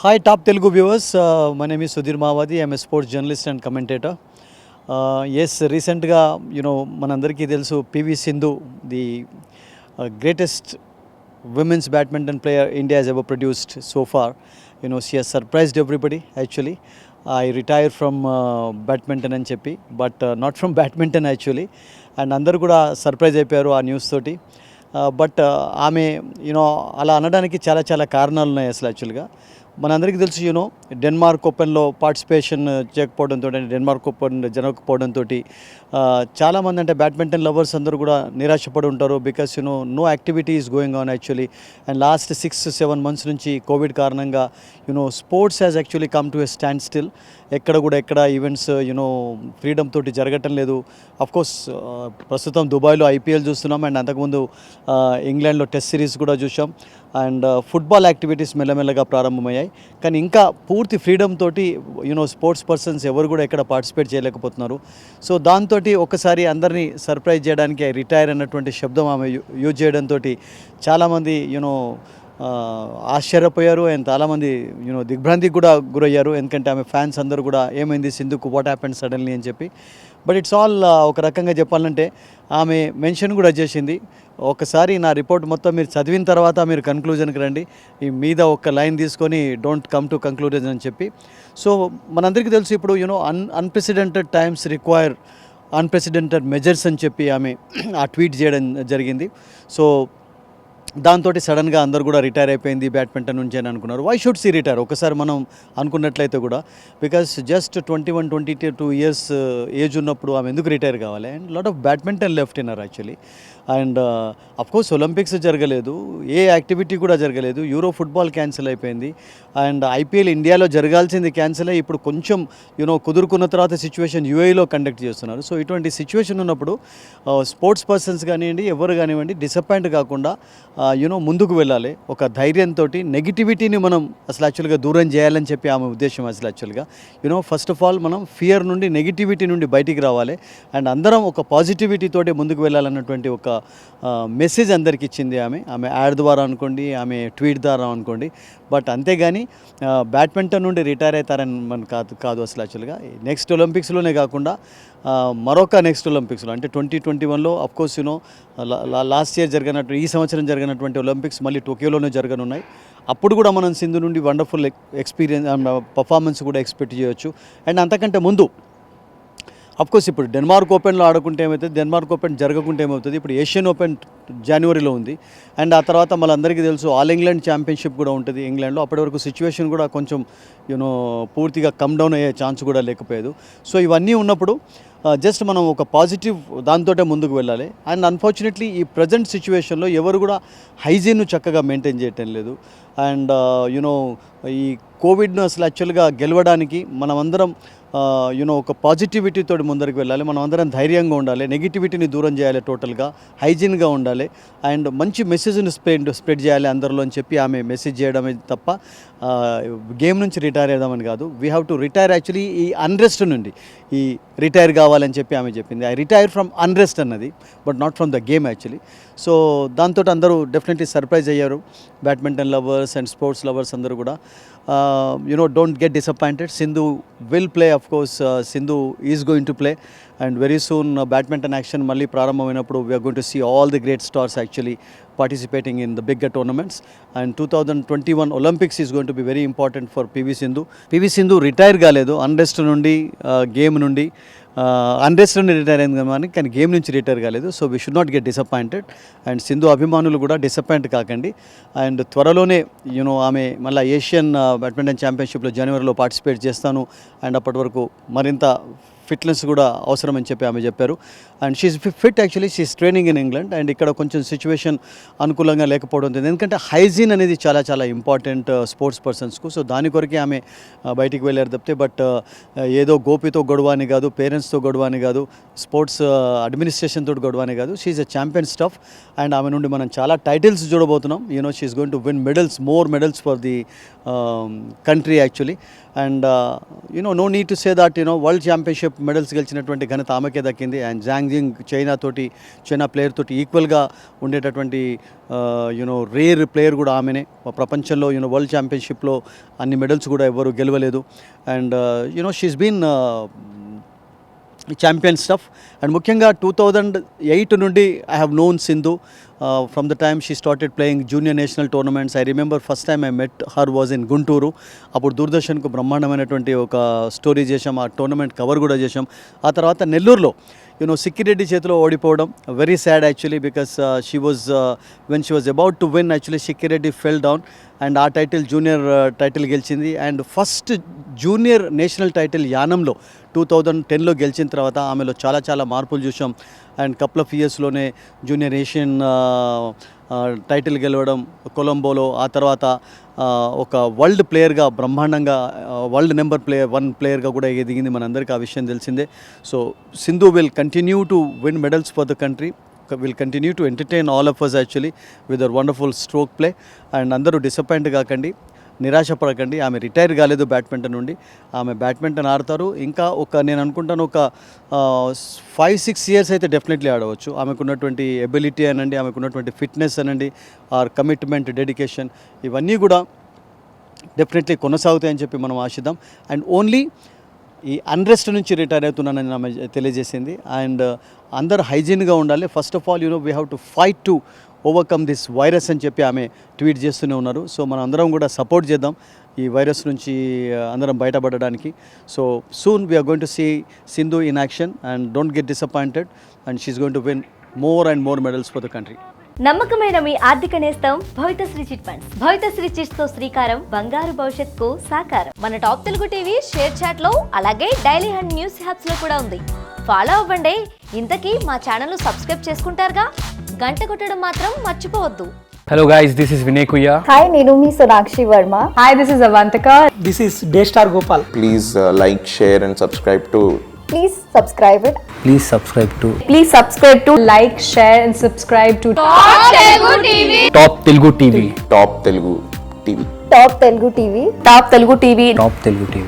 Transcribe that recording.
Hi, top Telugu viewers. My name is Sudhir Mawadi. I'm a sports journalist and commentator. Yes, recentగా మనందరికీ తెలుసు PV Sindhu the greatest women's badminton player India has ever produced so far. She has surprised everybody actually. I retired from badminton అని చెప్పి but not from badminton actually and అందరూ కూడా surprise అయిపోయారు ఆ news తోటి. But ఆమె అలా అనడానికి చాలా చాలా కారణాలు ఉన్నాయి అసలు యాక్చువల్గా. మనందరికీ తెలుసు డెన్మార్క్ ఓపెన్లో పార్టిసిపేషన్ చేయకపోవడంతో డెన్మార్క్ ఓపెన్ జరగకపోవడంతో చాలామంది అంటే బ్యాడ్మింటన్ లవర్స్ అందరూ కూడా నిరాశపడి ఉంటారు. Because no activity is going on actually. And last 6-7 months నుంచి కోవిడ్ కారణంగా sports has actually come to a standstill. ఎక్కడ ఈవెంట్స్ ఫ్రీడమ్ తోటి జరగటం లేదు. అఫ్కోర్స్ ప్రస్తుతం దుబాయ్లో ఐపీఎల్ చూస్తున్నాం అండ్ అంతకుముందు ఇంగ్లాండ్లో టెస్ట్ సిరీస్ కూడా చూసాం. అండ్ ఫుట్బాల్ యాక్టివిటీస్ మెల్లమెల్లగా ప్రారంభమయ్యాయి. కానీ ఇంకా పూర్తి ఫ్రీడమ్ తోటి స్పోర్ట్స్ పర్సన్స్ ఎవరు కూడా ఎక్కడ పార్టిసిపేట్ చేయలేకపోతున్నారు. సో దాంతో ఒకసారి అందరినీ సర్ప్రైజ్ చేయడానికి రిటైర్ అన్నటువంటి శబ్దం ఆమె యూజ్ చేయడంతో చాలామంది ఆశ్చర్యపోయారు అండ్ చాలామంది దిగ్భ్రాంతికి కూడా గురయ్యారు. ఎందుకంటే ఆమె ఫ్యాన్స్ అందరూ కూడా ఏమైంది సింధుకు, వాట్ హ్యాపెండ్ సడన్లీ అని చెప్పి. బట్ ఇట్స్ ఆల్ ఒక రకంగా చెప్పాలంటే ఆమె మెన్షన్ కూడా చేసింది, ఒకసారి నా రిపోర్ట్ మొత్తం మీరు చదివిన తర్వాత మీరు కన్క్లూజన్కి రండి, ఈ మీద ఒక లైన్ తీసుకొని డోంట్ కమ్ టు కంక్లూజన్ అని చెప్పి. సో మనందరికీ తెలుసు ఇప్పుడు unprecedented times require unprecedented measures అని చెప్పి ఆమె ఆ ట్వీట్ చేయడం జరిగింది. సో దాంతో సడన్గా అందరు కూడా రిటైర్ అయిపోయింది బ్యాడ్మింటన్ నుంచి అని అనుకున్నారు. వై షుడ్ సీ రిటైర్ ఒకసారి మనం అనుకున్నట్లయితే కూడా, బికాస్ జస్ట్ 21-22 years ఏజ్ ఉన్నప్పుడు ఆమె ఎందుకు రిటైర్ కావాలి? And lot of badminton left inner actually. And of course Olympics జరగలేదు, ఏ యాక్టివిటీ కూడా జరగలేదు, యూరో ఫుట్బాల్ క్యాన్సిల్ అయిపోయింది అండ్ ఐపీఎల్ ఇండియాలో జరగాల్సింది క్యాన్సిల్ అయ్యి ఇప్పుడు కొంచెం కుదురుకున్న తర్వాత సిచ్యువేషన్ యూఏఈలో కండక్ట్ చేస్తున్నారు. సో ఇటువంటి సిచ్యువేషన్ ఉన్నప్పుడు స్పోర్ట్స్ పర్సన్స్ కానివ్వండి, ఎవరు కానివ్వండి, డిసప్పాయింట్ కాకుండా ముందుకు వెళ్ళాలి. ఒక ధైర్యంతో నెగిటివిటీని మనం అసలు యాక్చువల్గా దూరం చేయాలని చెప్పి ఆమె ఉద్దేశం. అసలు యాక్చువల్గా ఫస్ట్ ఆఫ్ ఆల్ మనం ఫియర్ నుండి, నెగిటివిటీ నుండి బయటికి రావాలి అండ్ అందరం ఒక పాజిటివిటీ తోటి ముందుకు వెళ్ళాలన్నటువంటి ఒక మెసేజ్ అందరికి ఇచ్చింది ఆమె యాడ్ ద్వారా అనుకోండి, ఆమె ట్వీట్ ద్వారా అనుకోండి. బట్ అంతేగాని బ్యాడ్మింటన్ నుండి రిటైర్ అవుతారని మనం కాదు అసలు యాక్చువల్గా. నెక్స్ట్ ఒలింపిక్స్లోనే కాకుండా మరొక నెక్స్ట్ ఒలింపిక్స్లో అంటే 2021లో అఫ్కోర్స్ లాస్ట్ ఇయర్ ఈ సంవత్సరం జరిగినటువంటి ఒలింపిక్స్ మళ్ళీ టోక్యోలోనే జరగనున్నాయి. అప్పుడు కూడా మనం సింధు నుండి వండర్ఫుల్ ఎక్స్పీరియన్స్ పర్ఫార్మెన్స్ కూడా ఎక్స్పెక్ట్ చేయొచ్చు. అండ్ అంతకంటే ముందు అఫ్కోర్స్ ఇప్పుడు డెన్మార్క్ ఓపెన్లో ఆడుకుంటే ఏమవుతుంది, డెన్మార్క్ ఓపెన్ జరగకుంటే ఏమవుతుంది, ఇప్పుడు ఏషియన్ ఓపెన్ జనవరిలో ఉంది అండ్ ఆ తర్వాత మనందరికీ తెలుసు ఆల్ ఇంగ్లాండ్ ఛాంపియన్షిప్ కూడా ఉంటుంది ఇంగ్లాండ్లో. అప్పటి వరకు సిచ్యువేషన్ కూడా కొంచెం పూర్తిగా కమ్ డౌన్ అయ్యే ఛాన్స్ కూడా లేకపోయేది. సో ఇవన్నీ ఉన్నప్పుడు జస్ట్ మనం ఒక పాజిటివ్ దాంతోటే ముందుకు వెళ్ళాలి. అండ్ అన్ఫార్చునేట్లీ ఈ ప్రజెంట్ సిచ్యువేషన్లో ఎవరు కూడా హైజీన్ను చక్కగా మెయింటైన్ చేయటం లేదు. అండ్ ఈ కోవిడ్ను అసలు యాక్చువల్గా గెలవడానికి మనమందరం ఒక పాజిటివిటీతో ముందరికి వెళ్ళాలి. మనం అందరం ధైర్యంగా ఉండాలి, నెగిటివిటీని దూరం చేయాలి, టోటల్గా హైజీన్గా ఉండాలి అండ్ మంచి మెసేజ్ని స్ప్రెడ్ చేయాలి అందరిలో అని చెప్పి ఆమె మెసేజ్ చేయడమే తప్ప గేమ్ నుంచి రిటైర్ అవుదామని కాదు. We have to retire actually ఈ అన్రెస్ట్ నుండి ఈ రిటైర్ కావాలని చెప్పి ఆమె చెప్పింది. ఐ రిటైర్ ఫ్రమ్ అన్రెస్ట్ అన్నది, but not from the game actually. So దాంతో అందరూ డెఫినెట్లీ సర్ప్రైజ్ అయ్యారు, badminton lovers and sports lovers అందరూ కూడా. Don't get disappointed. Sindhu will play, of course. Sindhu is going to play and very soon badminton action malli prarambhamainappudu we are going to see all the great stars actually participating in the bigger tournaments. And 2021 Olympics is going to be very important for PV Sindhu retire galedu unrest nundi game nundi unrest నుండి retire అయింది కానీ game నుంచి retire కాలేదు. So we should not get disappointed and Sindhu అభిమానులు కూడా disappoint కాకండి. And త్వరలోనే ఆమె మళ్ళీ ఏషియన్ బ్యాడ్మింటన్ ఛాంపియన్షిప్లో జనవరిలో పార్టిసిపేట్ చేస్తాను అండ్ అప్పటి వరకు మరింత ఫిట్నెస్ కూడా అవసరం అని చెప్పి ఆమె చెప్పారు. And she's fit actually, she's training in England and ఇక్కడ కొంచెం సిచ్యువేషన్ అనుకూలంగా లేకపోవడం, ఎందుకంటే హైజీన్ అనేది చాలా చాలా ఇంపార్టెంట్ స్పోర్ట్స్ పర్సన్స్కు. సో దాని కొరకే ఆమె బయటికి వెళ్ళారు తప్పితే బట్ ఏదో గోపితో గొడవ అని కాదు, పేరెంట్స్తో గొడవ అని కాదు, స్పోర్ట్స్ అడ్మినిస్ట్రేషన్ తోటి గొడవ అని కాదు. She's a champion stuff and ఆమె నుండి మనం చాలా టైటిల్స్ చూడబోతున్నాం. She's going to win more medals for the country actually. And no need to say that world championship medals గెలిచినటువంటి ఘనత ఆమెకే దక్కింది. అండ్ జాంగ్ జింగ్ చైనా ప్లేయర్ తోటి ఈక్వల్గా ఉండేటటువంటి రేర్ ప్లేయర్ కూడా ఆమెనే. ప్రపంచంలో వరల్డ్ ఛాంపియన్షిప్లో అన్ని మెడల్స్ కూడా ఎవరు గెలవలేదు. And she's been champion stuff. And ముఖ్యంగా 2008 నుండి I have known Sindhu from the time she started playing junior national tournaments. I remember first time I met her was in Guntur. అప్పుడు దూరదర్శన్కు బ్రహ్మాండమైనటువంటి ఒక స్టోరీ చేసాం, ఆ టోర్నమెంట్ కవర్ కూడా చేసాం. ఆ తర్వాత నెల్లూరులో సిక్కిరెడ్డి చేతిలో ఓడిపోవడం very sad actually, because she was when she was about to win actually Sikki Reddy fell down and ఆ టైటిల్ జూనియర్ టైటిల్ గెలిచింది. And first junior national title యానంలో 2010లో గెలిచిన తర్వాత ఆమెలో చాలా మార్పులు చూసాం. అండ్ కపుల్ ఆఫ్ ఇయర్స్లోనే జూనియర్ ఏషియన్ టైటిల్ గెలవడం కొలంబోలో. ఆ తర్వాత ఒక వరల్డ్ ప్లేయర్గా బ్రహ్మాండంగా వరల్డ్ నెంబర్ 1 ప్లేయర్గా కూడా ఎదిగింది, మనందరికీ ఆ విషయం తెలిసిందే. So Sindhu will continue to win medals for the country, will continue to entertain all of us actually with her wonderful stroke play. And అందరూ డిసప్పాయింట్ కాకండి, నిరాశపడకండి. ఆమె రిటైర్ కాలేదు బ్యాడ్మింటన్ నుండి, ఆమె బ్యాడ్మింటన్ ఆడతారు. ఇంకా నేను అనుకుంటాను ఒక 5-6 ఇయర్స్ అయితే డెఫినెట్లీ ఆడవచ్చు. ఆమెకున్నటువంటి ఎబిలిటీ అనండి, ఆమెకున్నటువంటి ఫిట్నెస్ అనండి, ఆర్ కమిట్మెంట్, డెడికేషన్, ఇవన్నీ కూడా డెఫినెట్లీ కొనసాగుతాయని చెప్పి మనం ఆశిద్దాం. అండ్ ఓన్లీ ఈ అన్రెస్ట్ నుంచి రిటైర్ అవుతున్నానని ఆమె తెలియజేసింది. అండ్ అందరూ హైజీన్గా ఉండాలి. First of all we have to fight to overcome this virus అని చెప్పి ఆమె ట్వీట్ చేస్తూనే ఉన్నారు. సో మనం అందరం కూడా సపోర్ట్ చేద్దాం ఈ వైరస్ నుంచి అందరం బయటపడడానికి. So soon we're going to see Sindhu in action and don't get disappointed and she's going to win more and more medals for the country. నమ్మకమైన మీ ఆర్థిక నేస్తం Bhavithashri chit funds. Bhavithashri chits తో శ్రీకారం బంగారు భవిష్యత్తుకు సాకారం. మన top Telugu TV ShareChat లో, అలాగే డైలీ హండ్ న్యూస్ హ్యాప్స్ లో కూడా ఉంది. ఫాలో అవ్వండి. ఇంతకీ మా ఛానల్ సబ్స్క్రైబ్ చేసుకుంటారుగా, గంట కొట్టడం మాత్రం మర్చిపోవద్దు. Hello guys, this is Vinay Kuya. Hi, నేను మీ Sonakshi Varma. Hi, this is Avantika. This is Daystar Gopal. Please like, share and subscribe to Please subscribe it. Please subscribe to Please subscribe to like, share and subscribe to Top Telugu TV. Top Telugu TV. Top Telugu TV. Top Telugu TV. Top Telugu TV.